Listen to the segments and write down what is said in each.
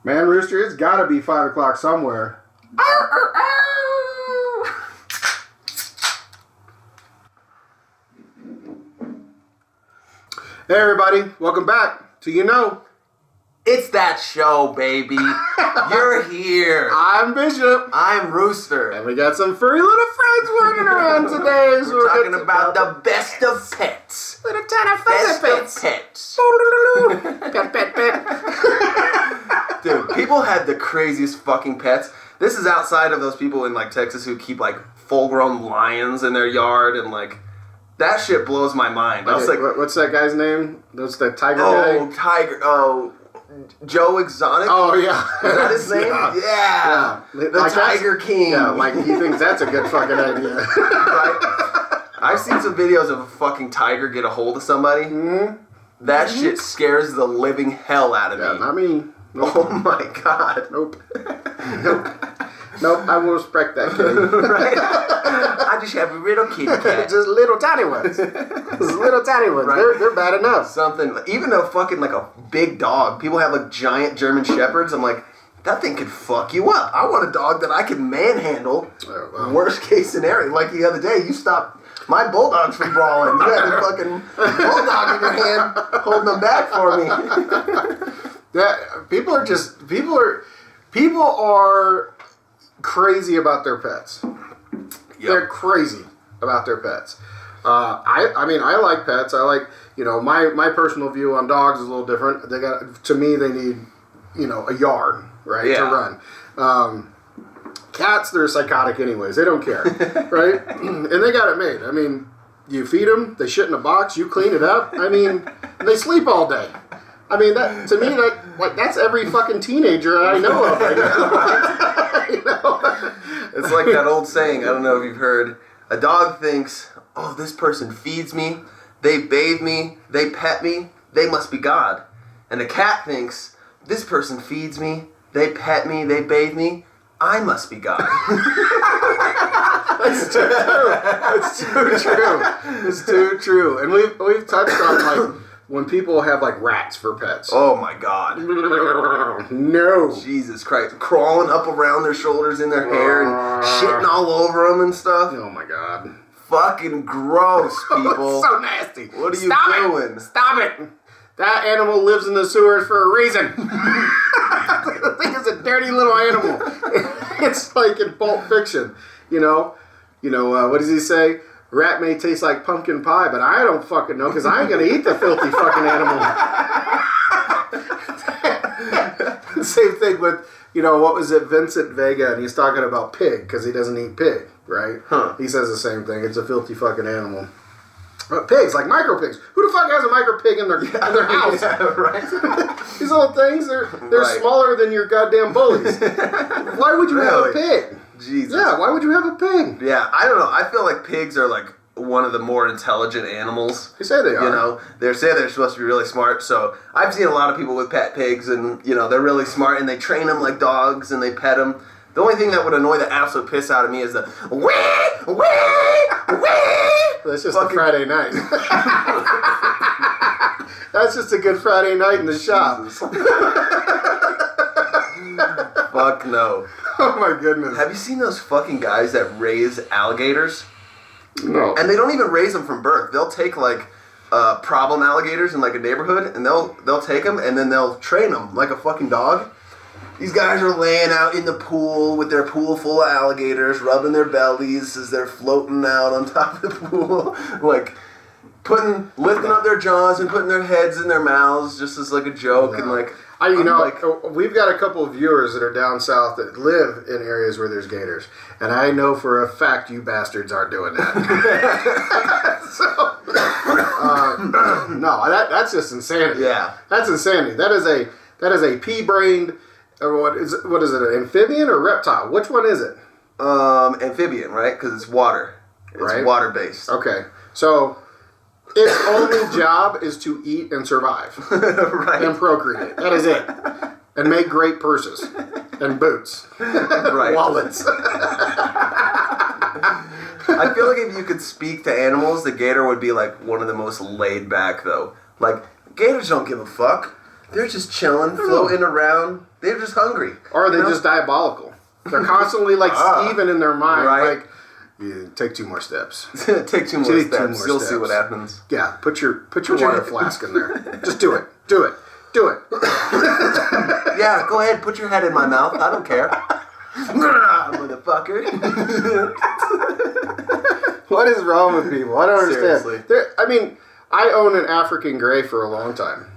Man, Rooster, it's got to be 5 o'clock somewhere. Hey, everybody. Welcome back to It's that show, baby. You're here. I'm Bishop. I'm Rooster. And we got some furry little friends running around today. We're talking about the best of pets. Little tiny Best pets. of pets. Pet. Dude, people had the craziest fucking pets. This is outside of those people in like Texas who keep like full-grown lions in their yard and like that shit blows my mind. I was like, what's that guy's name? That's the tiger guy? Oh, tiger. Oh, Joe Exotic. Oh, yeah. Is that his name? Yeah. The like Tiger King. Yeah, like he thinks that's a good fucking idea. Right? I've seen some videos of a fucking tiger get a hold of somebody. Mm-hmm. That shit scares the living hell out of me. Not me. Nope. Oh my god. Nope. Nope, I will respect that kid. Right? I just have a little kitty cat. Just little tiny ones. Just little tiny ones. Right. They're bad enough. Something, even a fucking like a big dog. People have like giant German Shepherds. I'm like, that thing could fuck you up. I want a dog that I can manhandle. Oh, wow. Worst case scenario. Like the other day, you stopped my bulldogs from brawling. You had a fucking bulldog in your hand holding them back for me. People are crazy about their pets. Yep. They're crazy about their pets. I mean, I like pets. I like, my personal view on dogs is a little different. To me, they need, a yard, right, to run. Cats, they're psychotic anyways. They don't care, right? And they got it made. I mean, you feed them, they shit in a box, you clean it up. I mean, they sleep all day. I mean, to me, that's every fucking teenager I know of right now. It's like that old saying, I don't know if you've heard, a dog thinks, oh, this person feeds me, they bathe me, they pet me, they must be God. And a cat thinks, this person feeds me, they pet me, they bathe me, I must be God. That's too true. It's too true. It's too true. And we've touched on, like, when people have, like, rats for pets. Oh, my God. No. Jesus Christ. Crawling up around their shoulders in their hair and shitting all over them and stuff. Oh, my God. Fucking gross, people. So nasty. What are you doing? Stop it. That animal lives in the sewers for a reason. I think it's a dirty little animal. It's like in Pulp Fiction. What does he say? Rat may taste like pumpkin pie, but I don't fucking know because I ain't going to eat the filthy fucking animal. Same thing with, what was it, Vincent Vega, and he's talking about pig because he doesn't eat pig, right? Huh. He says the same thing. It's a filthy fucking animal. But pigs, like micro pigs. Who the fuck has a micro pig in their house? Yeah, right. These little things, they're Right. smaller than your goddamn bullies. Why would you have a pig? Jesus. Yeah, why would you have a pig? Yeah, I don't know. I feel like pigs are like one of the more intelligent animals. They say they are. They say they're supposed to be really smart. So I've seen a lot of people with pet pigs, and they're really smart, and they train them like dogs, and they pet them. The only thing that would annoy the absolute piss out of me is the wee, wee, wee. That's just a Friday night. That's just a good Friday night in the shop. Fuck no. Oh my goodness. Have you seen those fucking guys that raise alligators? No. And they don't even raise them from birth. They'll take like problem alligators in like a neighborhood, and they'll take them and then they'll train them like a fucking dog. These guys are laying out in the pool with their pool full of alligators, rubbing their bellies as they're floating out on top of the pool, like lifting up their jaws and putting their heads in their mouths just as like a joke. No. And like, we've got a couple of viewers that are down south that live in areas where there's gators, and I know for a fact you bastards aren't doing that. That's just insanity. Yeah, that's insanity. That is a pea-brained. Or what is it, an amphibian or reptile? Which one is it? Amphibian, right? Because it's water. It's water-based. Okay. So, its only job is to eat and survive. Right. And procreate. That is it. And make great purses. And boots. Right. Wallets. I feel like if you could speak to animals, the gator would be like one of the most laid back, though. Like, gators don't give a fuck. They're just chilling, floating around. They're just hungry. Or are they just diabolical? They're constantly like scheming in their mind. Right. Like, yeah, take 2 more steps. Take 2 more steps. You'll see what happens. Yeah, put your water flask in there. Just do it. Do it. Do it. Yeah, go ahead. Put your head in my mouth. I don't care. Motherfucker. What is wrong with people? I don't understand. Seriously. I mean, I own an African gray for a long time.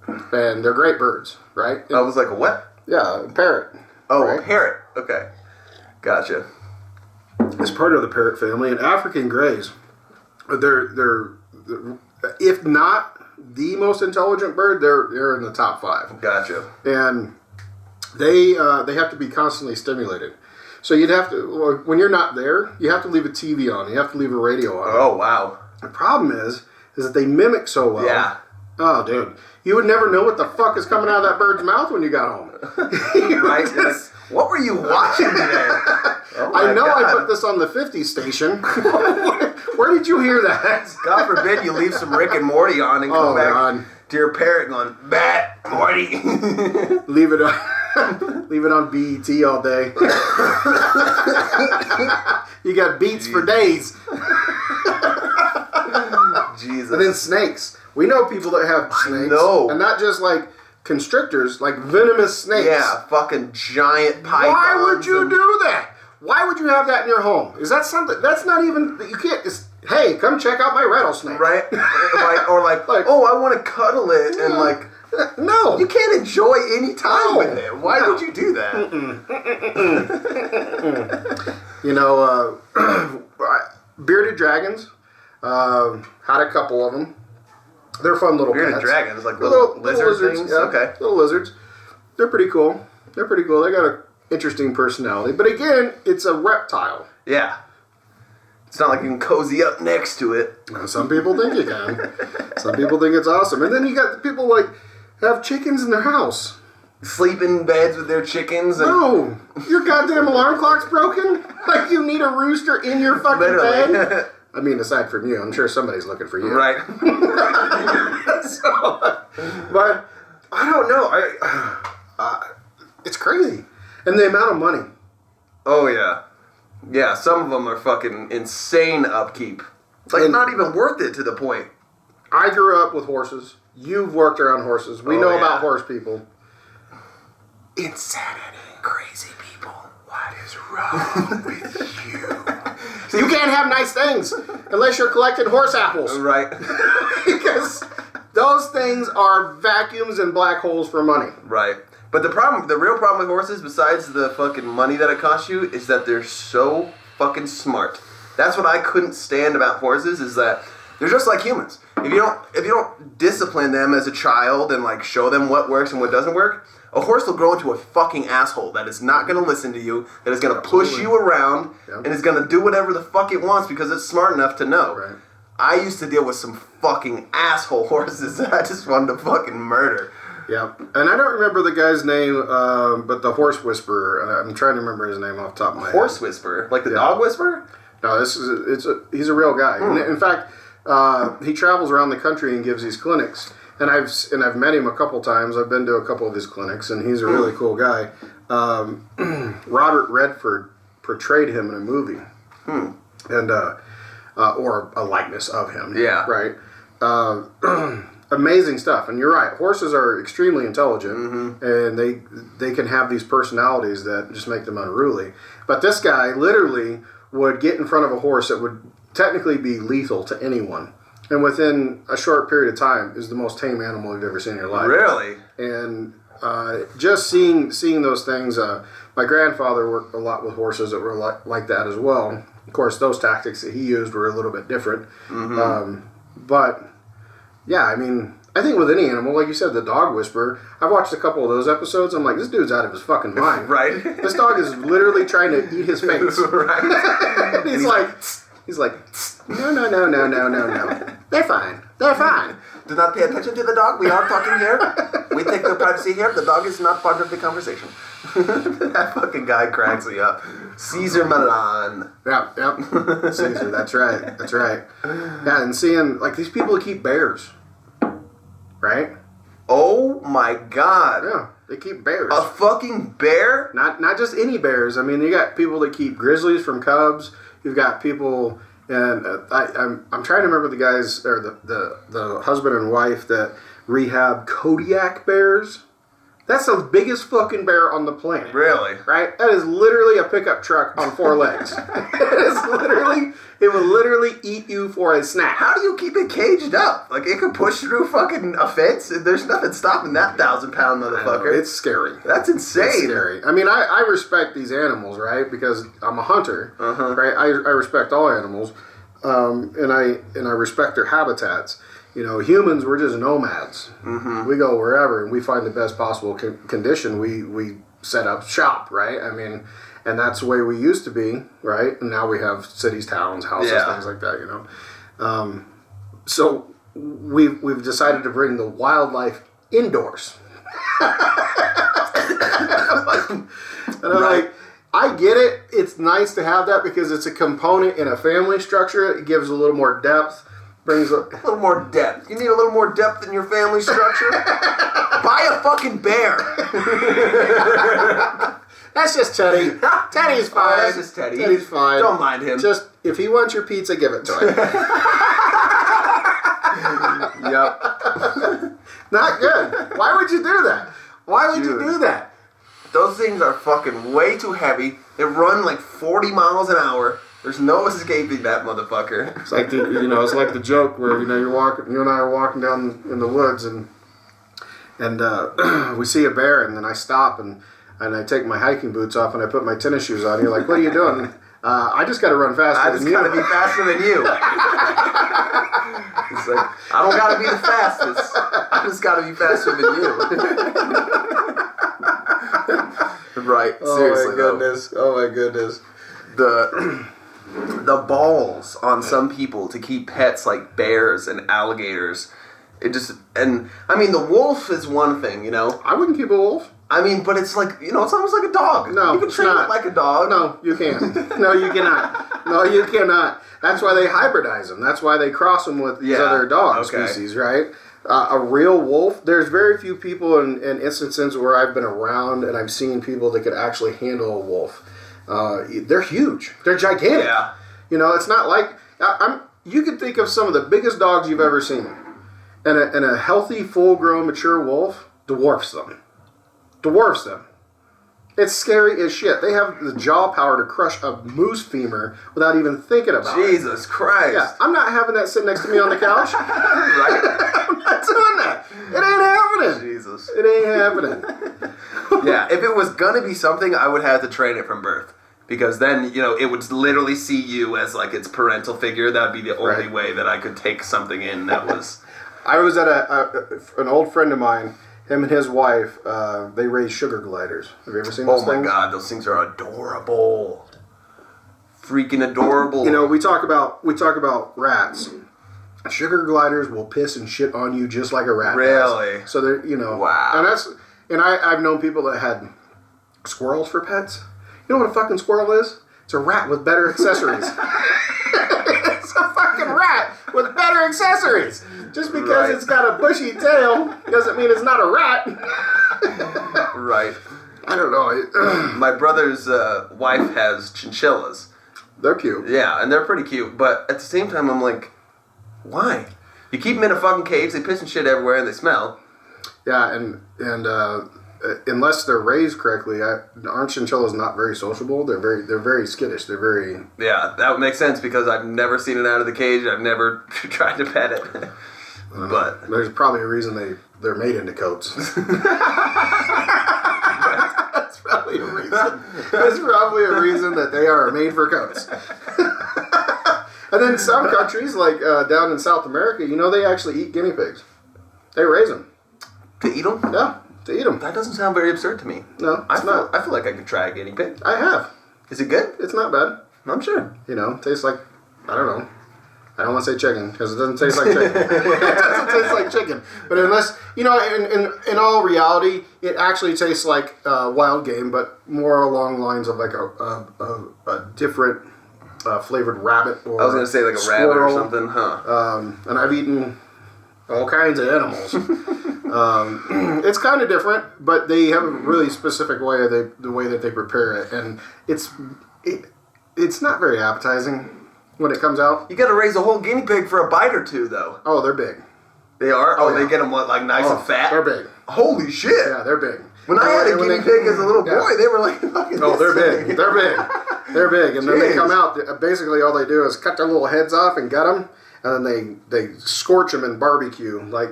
And they're great birds, right? I was like, a what? Yeah, a parrot. Oh, right? a parrot. Okay. Gotcha. It's part of the parrot family. And African grays, they're if not the most intelligent bird, they're in the top 5. Gotcha. And they have to be constantly stimulated. So you'd have to, when you're not there, you have to leave a TV on. You have to leave a radio on. Oh, wow. The problem is that they mimic so well. Yeah. Oh, dude. You would never know what the fuck is coming out of that bird's mouth when you got home. Right? What were you watching today? Oh I know God. I put this on the 50 station. Where did you hear that? God forbid you leave some Rick and Morty on and come back to your parrot going, Bat, Morty. Leave it on. Leave it on BET all day. You got beats for days. Jesus. And then snakes. We know people that have snakes. No. And not just like constrictors, like venomous snakes. Yeah, fucking giant pythons. Why would you do that? Why would you have that in your home? Is that something? That's not even. You can't. Hey, come check out my rattlesnake. Right? or like, oh, I want to cuddle it. And like, no. you can't enjoy any time with it. Why would you do that? You know, bearded dragons. Had a couple of them. They're fun little Bearded pets. dragons, like little lizard things? Yeah, Okay. Little lizards. They're pretty cool. They got an interesting personality. But again, it's a reptile. Yeah. It's not like you can cozy up next to it. Now, some people think you can. Some people think it's awesome. And then you got the people like have chickens in their house. Sleep in beds with their chickens. And No! Your goddamn alarm clock's broken? Like you need a rooster in your fucking Literally. bed? I mean, aside from you, I'm sure somebody's looking for you. Right. But I don't know. It's crazy. And the amount of money. Oh, yeah. Yeah, some of them are fucking insane upkeep. It's like not even worth it to the point. I grew up with horses. You've worked around horses. We know about horse people. Insanity. Crazy people. What is wrong with you? You can't have nice things unless you're collecting horse apples. Right. Because those things are vacuums and black holes for money. Right. But the real problem with horses, besides the fucking money that it costs you, is that they're so fucking smart. That's what I couldn't stand about horses, is that they're just like humans. If you don't discipline them as a child and like show them what works and what doesn't work, a horse will grow into a fucking asshole that is not going to listen to you, that is going to push you around, and is going to do whatever the fuck it wants because it's smart enough to know. Right. I used to deal with some fucking asshole horses that I just wanted to fucking murder. Yeah, and I don't remember the guy's name, but the horse whisperer. I'm trying to remember his name off the top of my head. Horse whisperer? Like the dog whisperer? No, he's a real guy. In fact, he travels around the country and gives these clinics. And I've met him a couple times. I've been to a couple of his clinics, and he's a really cool guy. Robert Redford portrayed him in a movie, and or a likeness of him. Yeah, right. Amazing stuff. And you're right. Horses are extremely intelligent, and they can have these personalities that just make them unruly. But this guy literally would get in front of a horse that would technically be lethal to anyone. And within a short period of time, is the most tame animal you've ever seen in your life. Really? And just seeing those things, my grandfather worked a lot with horses that were like that as well. Of course, those tactics that he used were a little bit different. But, yeah, I mean, I think with any animal, like you said, the dog whisperer, I've watched a couple of those episodes. I'm like, this dude's out of his fucking mind. Right? This dog is literally trying to eat his face. Right? He's like, no. They're fine. Do not pay attention to the dog. We are talking here. We take the privacy here. The dog is not part of the conversation. That fucking guy cracks me up. Caesar Milan. Yep. Caesar, that's right. Yeah, and seeing, like, these people keep bears, right? Oh my god. Yeah, they keep bears. A fucking bear? Not just any bears. I mean, you got people that keep grizzlies from cubs. You've got people, and I'm trying to remember the guys or the husband and wife that rehab Kodiak bears. That's the biggest fucking bear on the planet. Really? Right? That is literally a pickup truck on 4 legs. It will literally eat you for a snack. How do you keep it caged up? Like, it could push through fucking a fence? There's nothing stopping that 1,000-pound motherfucker. It's scary. That's insane. It's scary. I mean, I respect these animals, right? Because I'm a hunter, right? I respect all animals, and I respect their habitats. You know, humans, we're just nomads. Mm-hmm. We go wherever, and we find the best possible condition. We set up shop, right? I mean, and that's the way we used to be, right? And now we have cities, towns, houses, things like that, you know. So we've decided to bring the wildlife indoors. And I'm like, I get it. It's nice to have that because it's a component in a family structure. It gives a little more depth. Brings a little more depth. You need a little more depth in your family structure? Buy a fucking bear. That's just Teddy. Teddy's fine. Oh, that's just Teddy. Teddy's fine. Don't mind him. Just, if he wants your pizza, give it to him. Yep. Not good. Why would you do that? Why would you do that? Those things are fucking way too heavy. They run like 40 miles an hour. There's no escaping that motherfucker. It's like it's like the joke where you and I are walking down in the woods and we see a bear and then I stop and I take my hiking boots off and I put my tennis shoes on. You're like, what are you doing? I just got to run faster than you. I just got to be faster than you. It's like, I don't got to be the fastest. I just got to be faster than you. Right. Seriously. Oh my goodness. The balls on some people to keep pets like bears and alligators. And I mean, the wolf is one thing, you know. I wouldn't keep a wolf. I mean, but it's like, you know, it's almost like a dog. No, you can treat it like a dog. No, you can't. No, you cannot. No, you cannot. That's why they hybridize them. That's why they cross them with these other dog species, right? A real wolf, there's very few people in instances where I've been around and I've seen people that could actually handle a wolf. They're huge. They're gigantic. Yeah. You know, it's not like... you could think of some of the biggest dogs you've ever seen. And a healthy, full-grown, mature wolf dwarfs them. It's scary as shit. They have the jaw power to crush a moose femur without even thinking about it. Jesus Christ. Yeah, I'm not having that sitting next to me on the couch. Right? I'm not doing that. It ain't happening. Jesus. It ain't happening. Yeah, if it was going to be something, I would have to train it from birth. Because then, you know, it would literally see you as, like, its parental figure. That would be the only way that I could take something in that was... I was at an old friend of mine, him and his wife, they raise sugar gliders. Have you ever seen those things? Oh my God, those things are adorable. Freaking adorable. You know, we talk about rats. Sugar gliders will piss and shit on you just like a rat Really? does. So they're, you know... Wow. And I've known people that had squirrels for pets. You know what a fucking squirrel is? It's a rat with better accessories. It's a fucking rat with better accessories. Just because it's got a bushy tail doesn't mean it's not a rat. Right. I don't know. My brother's wife has chinchillas. They're cute. Yeah, and they're pretty cute. But at the same time, I'm like, why? You keep them in a fucking cage, they piss and shit everywhere, and they smell. Yeah, and unless they're raised correctly, aren't chinchillas not very sociable? They're very skittish. They're very... Yeah, that would make sense because I've never seen it out of the cage. I've never tried to pet it. But there's probably a reason they're made into coats. That's probably a reason. That's probably a reason that they are made for coats. And then some countries, like down in South America, you know, they actually eat guinea pigs. They raise them. To eat them? Yeah, to eat them. That doesn't sound very absurd to me. No, I feel like I could try a guinea pig. I have. Is it good? It's not bad. I'm sure. You know, it tastes like, I don't know. I don't want to say chicken because it doesn't taste like chicken. It doesn't taste like chicken. But unless, you know, in all reality, it actually tastes like wild game, but more along the lines of like a different flavored rabbit or I was going to say like a squirrel. rabbit or something, huh? And I've eaten all kinds of animals. It's kind of different, but they have a really specific way of the way that they prepare it, and it's not very appetizing when it comes out. You got to raise a whole guinea pig for a bite or two, though. Oh, they're big. They are? Oh, yeah. They get them, what, like nice and fat? They're big. Holy shit. Yeah, they're big. When I had a guinea pig as a little boy, they were like fucking... Oh, they're big. They're big. They're big. And then they come out, basically all they do is cut their little heads off and gut them, and then they scorch them in barbecue, like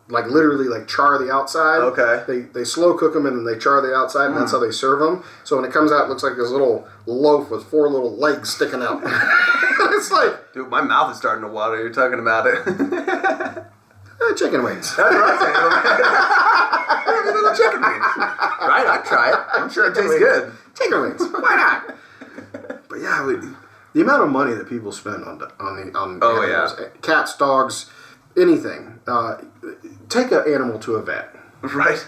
literally like char the outside. Okay. They slow cook them and then they char the outside, and that's how they serve them. So when it comes out, it looks like this little loaf with 4 little legs sticking out. It's like... Dude, my mouth is starting to water. You're talking about it. Chicken wings. That's what I'm saying. Little chicken wings. Right, I'd try it. I'm sure it tastes good. Chicken wings. Why not? But yeah, the amount of money that people spend on animals, cats, dogs, anything. Take an animal to a vet. Right.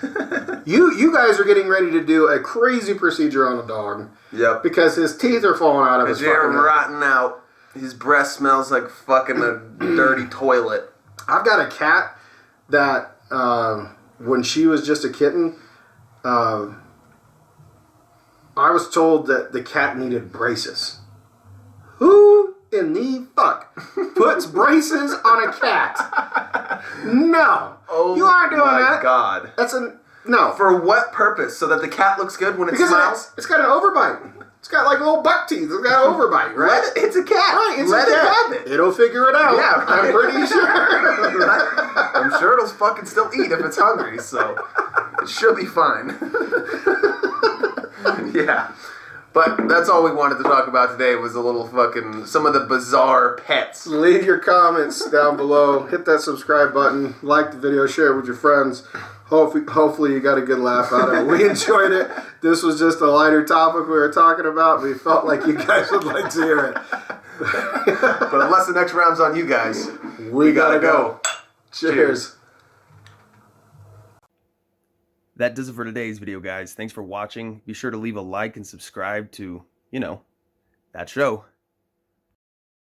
You guys are getting ready to do a crazy procedure on a dog. Yep. Because his teeth are falling out of his fucking fucking rotting out. His breath smells like fucking a dirty toilet. I've got a cat that when she was just a kitten, I was told that the cat needed braces. Who in the fuck puts braces on a cat? No. Oh, you aren't doing that. Oh my God. That's no. For what purpose? So that the cat looks good when it smiles? It's got an overbite. It's got like little buck teeth. It's got an overbite, right? It's a cat. Right, it's Let a it cat. have it. It'll figure it out. Yeah, right. I'm pretty sure. Right? I'm sure it'll fucking still eat if it's hungry, so it should be fine. Yeah. But that's all we wanted to talk about today was a little fucking, some of the bizarre pets. Leave your comments down below. Hit that subscribe button. Like the video. Share it with your friends. Hopefully you got a good laugh out of it. We enjoyed it. This was just a lighter topic we were talking about. We felt like you guys would like to hear it. But unless the next round's on you guys, we gotta go. Cheers. That does it for today's video, guys. Thanks for watching. Be sure to leave a like and subscribe to, that show.